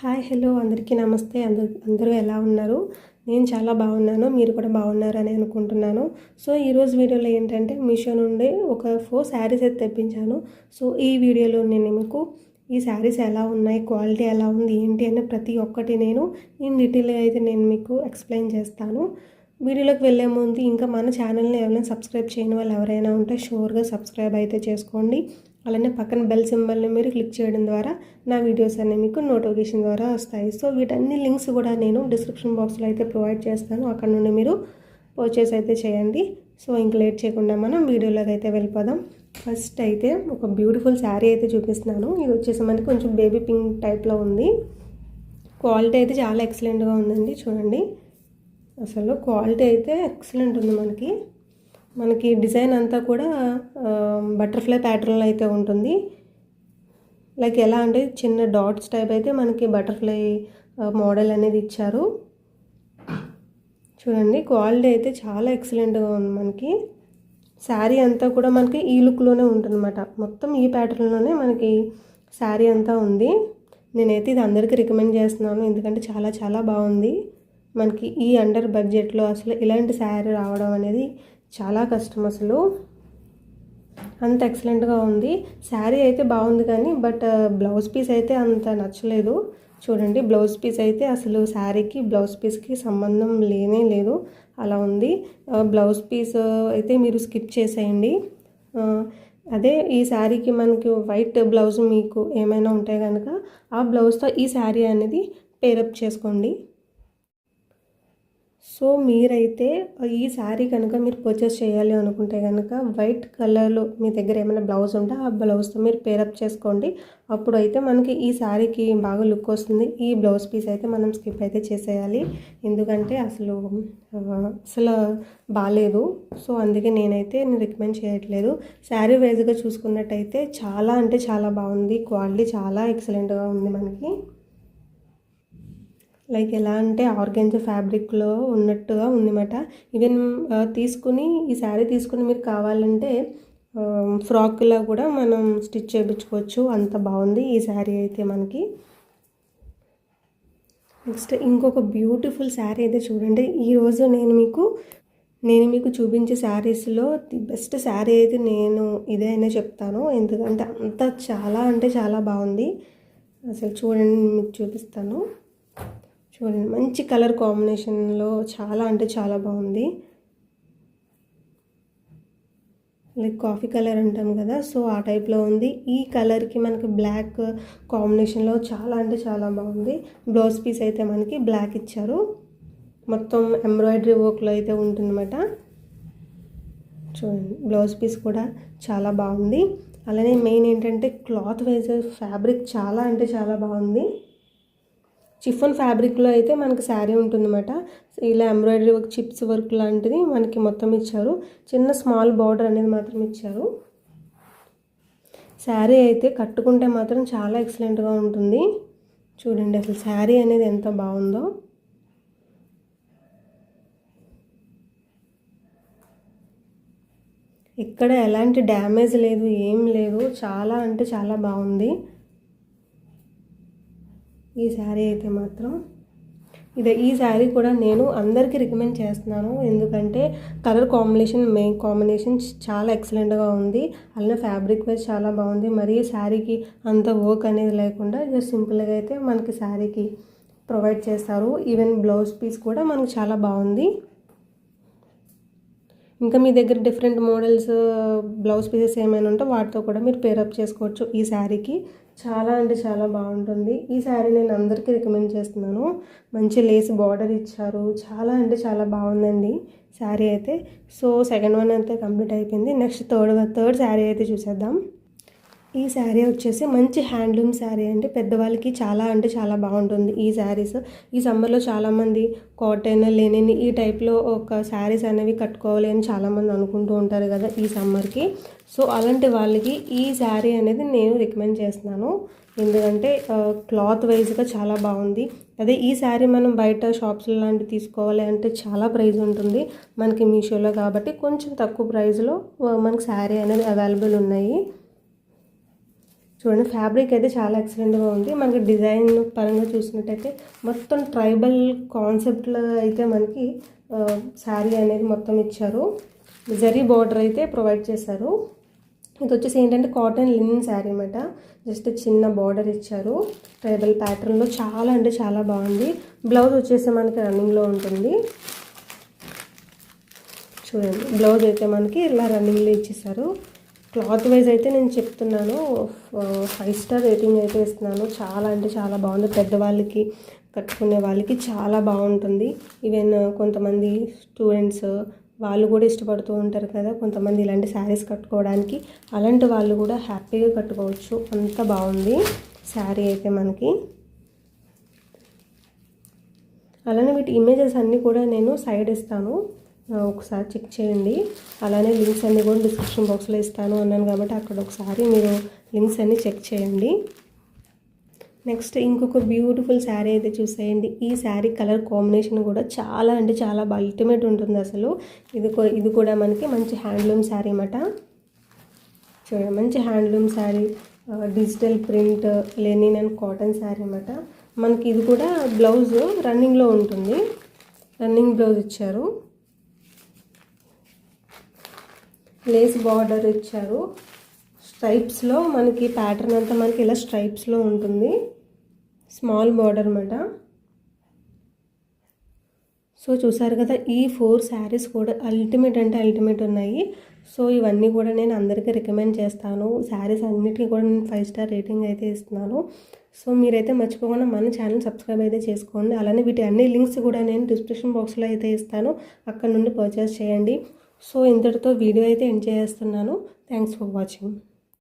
Hi hello అందరికీ నమస్తే. అందరూ ఎలా ఉన్నారు? నేను చాలా బాగున్నాను. మీరు కూడా బాగున్నారని అనుకుంటున్నాను. సో ఈరోజు వీడియోలో ఏంటంటే మీషో నుండి ఒక 4 శారీస్ అయితే తెప్పించాను. సో ఈ వీడియోలో నేను మీకు ఈ శారీస్ ఎలా ఉన్నాయి, క్వాలిటీ ఎలా ఉంది, ఏంటి అని ప్రతి ఒక్కటి నేను ఇన్ డీటెయిల్గా అయితే నేను మీకు ఎక్స్ప్లెయిన్ చేస్తాను. వీడియోలోకి వెళ్ళే ముందు ఇంకా మన ఛానల్ని ఎవరైనా సబ్స్క్రైబ్ చేయని వాళ్ళు ఎవరైనా ఉంటే షూర్గా సబ్స్క్రైబ్ అయితే చేసుకోండి. అలానే పక్కన బెల్ సింబల్ని మీరు క్లిక్ చేయడం ద్వారా నా వీడియోస్ అన్నీ మీకు నోటిఫికేషన్ ద్వారా వస్తాయి. సో వీటన్ని లింక్స్ కూడా నేను డిస్క్రిప్షన్ బాక్స్లో అయితే ప్రొవైడ్ చేస్తాను. అక్కడ నుండి మీరు పర్చేస్ అయితే చేయండి. సో ఇంక లేట్ చేయకుండా మనం వీడియోలోకి అయితే వెళ్ళిపోదాం. ఫస్ట్ అయితే ఒక బ్యూటిఫుల్ శారీ అయితే చూపిస్తున్నాను. ఇది వచ్చేసి మనకి కొంచెం బేబీ పింక్ టైప్లో ఉంది. క్వాలిటీ అయితే చాలా ఎక్సలెంట్గా ఉందండి. చూడండి, అసలు క్వాలిటీ అయితే ఎక్సలెంట్ ఉంది. మనకి డిజైన్ అంతా కూడా బటర్ఫ్లై ప్యాటర్న్లో అయితే ఉంటుంది. లైక్ ఎలా అంటే చిన్న డాట్స్ టైప్ అయితే మనకి బటర్ఫ్లై మోడల్ అనేది ఇచ్చారు. చూడండి, క్వాలిటీ అయితే చాలా ఎక్సలెంట్గా ఉంది. మనకి శారీ అంతా కూడా మనకి ఈ లుక్లోనే ఉంటుందన్నమాట. మొత్తం ఈ ప్యాటర్న్లోనే మనకి శారీ అంతా ఉంది. నేనైతే ఇది అందరికీ రికమెండ్ చేస్తున్నాను, ఎందుకంటే చాలా చాలా బాగుంది. మనకి ఈ అండర్ బడ్జెట్లో అసలు ఇలాంటి శారీ రావడం అనేది చాలా కష్టం. అసలు అంత ఎక్సలెంట్గా ఉంది. శారీ అయితే బాగుంది కానీ బట్ బ్లౌజ్ పీస్ అయితే అంత నచ్చలేదు. చూడండి, బ్లౌజ్ పీస్ అయితే అసలు శారీకి బ్లౌజ్ పీస్కి సంబంధం లేనే లేదు, అలా ఉంది. బ్లౌజ్ పీస్ అయితే మీరు స్కిప్ చేసేయండి. అదే ఈ శారీకి మనకి వైట్ బ్లౌజ్ మీకు ఏమైనా ఉంటే కనుక ఆ బ్లౌజ్తో ఈ శారీ అనేది పేరప్ చేసుకోండి. సో మీరైతే ఈ శారీ కనుక మీరు పర్చేస్ చేయాలి అనుకుంటే కనుక వైట్ కలర్లో మీ దగ్గర ఏమైనా బ్లౌజ్ ఉంటే ఆ బ్లౌజ్తో మీరు పేరప్ చేసుకోండి. అప్పుడు అయితే మనకి ఈ శారీకి బాగా లుక్ వస్తుంది. ఈ బ్లౌజ్ పీస్ అయితే మనం స్కిప్ అయితే చేసేయాలి, ఎందుకంటే అసలు బాగాలేదు. సో అందుకే నేనైతే రికమెండ్ చేయట్లేదు. శారీ వైజ్గా చూసుకున్నట్టయితే చాలా అంటే చాలా బాగుంది. క్వాలిటీ చాలా ఎక్సలెంట్గా ఉంది. మనకి లైక్ ఎలా అంటే ఆర్గాన్జా ఫ్యాబ్రిక్లో ఉన్నట్టుగా ఉందన్నమాట. ఈవెన్ తీసుకుని ఈ శారీ తీసుకుని మీరు కావాలంటే ఫ్రాక్లా కూడా మనం స్టిచ్ చేయించుకోవచ్చు, అంత బాగుంది ఈ శారీ అయితే మనకి. నెక్స్ట్ ఇంకొక బ్యూటిఫుల్ శారీ అయితే చూడండి. ఈరోజు నేను మీకు చూపించే శారీస్లో ది బెస్ట్ శారీ అయితే నేను ఇదే అనే చెప్తాను, ఎందుకంటే అంత చాలా అంటే చాలా బాగుంది. అసలు చూడండి, మీకు చూపిస్తాను. చూడండి, మంచి కలర్ కాంబినేషన్లో చాలా అంటే చాలా బాగుంది. లైక్ కాఫీ కలర్ అంటాం కదా, సో ఆ టైప్లో ఉంది. ఈ కలర్కి మనకి బ్లాక్ కాంబినేషన్లో చాలా అంటే చాలా బాగుంది. బ్లౌజ్ పీస్ అయితే మనకి బ్లాక్ ఇచ్చారు. మొత్తం ఎంబ్రాయిడరీ వర్క్లో అయితే ఉంటుందన్నమాట. చూడండి, బ్లౌజ్ పీస్ కూడా చాలా బాగుంది. అలానే మెయిన్ ఏంటంటే క్లాత్ వైజ్ ఫ్యాబ్రిక్ చాలా అంటే చాలా బాగుంది. చిఫన్ ఫ్యాబ్రిక్లో అయితే మనకి శారీ ఉంటుందన్నమాట. ఇలా ఎంబ్రాయిడరీ వర్క్, చిప్స్ వర్క్ లాంటిది మనకి మొత్తం ఇచ్చారు. చిన్న స్మాల్ బార్డర్ అనేది మాత్రం ఇచ్చారు. శారీ అయితే కట్టుకుంటే మాత్రం చాలా ఎక్సలెంట్గా ఉంటుంది. చూడండి అసలు శారీ అనేది ఎంత బాగుందో. ఎక్కడ ఎలాంటి డ్యామేజ్ లేదు, ఏం లేదు. చాలా అంటే చాలా బాగుంది ఈ శారీ అయితే మాత్రం. ఈ శారీ కూడా నేను అందరికీ రికమెండ్ చేస్తున్నాను, ఎందుకంటే కలర్ కాంబినేషన్ చాలా ఎక్సలెంట్గా ఉంది. అలానే ఫ్యాబ్రిక్ వైజ్ చాలా బాగుంది. మరి శారీకి అంత వర్క్ అనేది లేకుండా జస్ట్ సింపుల్గా అయితే మనకి శారీకి ప్రొవైడ్ చేస్తారు. ఈవెన్ బ్లౌజ్ పీస్ కూడా మనకు చాలా బాగుంది. ఇంకా మీ దగ్గర డిఫరెంట్ మోడల్స్ బ్లౌజ్ పీసెస్ ఏమైనా ఉంటే వాటితో కూడా మీరు పేరప్ చేసుకోవచ్చు. ఈ శారీకి చాలా అంటే చాలా బాగుంటుంది. ఈ శారీ నేను అందరికీ రికమెండ్ చేస్తున్నాను. మంచి లేస్ బార్డర్ ఇచ్చారు. చాలా అంటే చాలా బాగుందండి శారీ అయితే. సో సెకండ్ వన్ అయితే కంప్లీట్ అయిపోయింది. నెక్స్ట్ థర్డ్ శారీ అయితే చూసేద్దాం. ఈ శారీ వచ్చేసి మంచి హ్యాండ్లూమ్ శారీ అండి. పెద్దవాళ్ళకి చాలా అంటే చాలా బాగుంటుంది ఈ శారీస్. ఈ సమ్మర్లో చాలామంది కాటన్, లెనిన్ ఈ టైప్లో ఒక శారీస్ అనేవి కట్టుకోవాలి అని చాలామంది అనుకుంటూ ఉంటారు కదా ఈ సమ్మర్కి. సో అలాంటి వాళ్ళకి ఈ శారీ అనేది నేను రికమెండ్ చేస్తున్నాను, ఎందుకంటే క్లాత్ వైజ్గా చాలా బాగుంది. అదే ఈ శారీ మనం బయట షాప్స్ లాంటివి తీసుకోవాలి అంటే చాలా ప్రైస్ ఉంటుంది. మనకి మీషోలో కాబట్టి కొంచెం తక్కువ ప్రైస్లో మనకి శారీ అనేది అవైలబుల్ ఉన్నాయి. చూడండి ఫ్యాబ్రిక్ అయితే చాలా ఎక్సలెంట్గా ఉంది. మనకి డిజైన్ పరంగా చూసినట్టయితే మొత్తం ట్రైబల్ కాన్సెప్ట్లో అయితే మనకి శారీ అనేది మొత్తం ఇచ్చారు. జరీ బార్డర్ అయితే ప్రొవైడ్ చేశారు. ఇది వచ్చేసి ఏంటంటే కాటన్ లినన్ శారీ అన్నమాట. జస్ట్ చిన్న బార్డర్ ఇచ్చారు ట్రైబల్ ప్యాటర్న్లో. చాలా అంటే చాలా బాగుంది. బ్లౌజ్ వచ్చేసి మనకి రన్నింగ్లో ఉంటుంది. చూడండి బ్లౌజ్ అయితే మనకి ఇలా రన్నింగ్లో ఇచ్చేసారు. క్లాత్ వైజ్ అయితే నేను చెప్తున్నాను 5 స్టార్ రేటింగ్ అయితే ఇస్తున్నాను. చాలా అంటే చాలా బాగుంది. పెద్దవాళ్ళకి కట్టుకునే వాళ్ళకి చాలా బాగుంటుంది. ఈవెన్ కొంతమంది స్టూడెంట్స్ వాళ్ళు కూడా ఇష్టపడుతూ ఉంటారు కదా కొంతమంది ఇలాంటి శారీస్ కట్టుకోవడానికి. అలాంటి వాళ్ళు కూడా హ్యాపీగా కట్టుకోవచ్చు. అంత బాగుంది శారీ అయితే మనకి. అలానే వీటి ఇమేజెస్ అన్నీ కూడా నేను సైడ్ ఇస్తాను, ఒకసారి చెక్ చేయండి. అలానే లింక్స్ అన్నీ కూడా డిస్క్రిప్షన్ బాక్స్లో ఇస్తాను అన్నాను కాబట్టి అక్కడ ఒకసారి మీరు లింక్స్ అన్నీ చెక్ చేయండి. నెక్స్ట్ ఇంకొక బ్యూటిఫుల్ శారీ అయితే చూసేయండి. ఈ శారీ కలర్ కాంబినేషన్ కూడా చాలా అంటే చాలా అల్టిమేట్ ఉంటుంది అసలు. ఇది కూడా మనకి మంచి హ్యాండ్లూమ్ శారీ అన్నమాట. చూడండి మంచి handloom sari, digital print Lenin and cotton sari అన్నమాట. మనకి ఇది కూడా బ్లౌజ్ రన్నింగ్లో ఉంటుంది. రన్నింగ్ బ్లౌజ్ ఇచ్చారు. లేస్ బార్డర్ ఇచ్చారు. స్ట్రైప్స్లో మనకి ప్యాటర్న్ అంతా మనకి ఇలా స్ట్రైప్స్లో ఉంటుంది. స్మాల్ బార్డర్ అన్నమాట. సో చూసారు కదా ఈ 4 శారీస్ కూడా అల్టిమేట్ అంటే అల్టిమేట్ ఉన్నాయి. సో ఇవన్నీ కూడా నేను అందరికీ రికమెండ్ చేస్తాను. శారీస్ అన్నిటికీ కూడా నేను 5 స్టార్ రేటింగ్ అయితే ఇస్తున్నాను. సో మీరైతే మర్చిపోకుండా మన ఛానల్ సబ్స్క్రైబ్ అయితే చేసుకోండి. అలానే వీటి అన్ని లింక్స్ కూడా నేను డిస్క్రిప్షన్ బాక్స్లో అయితే ఇస్తాను, అక్కడ నుండి పర్చేస్ చేయండి. సో ఇంతటితో వీడియో అయితే ఎండ్ చేస్తున్నాను. Thanks for watching.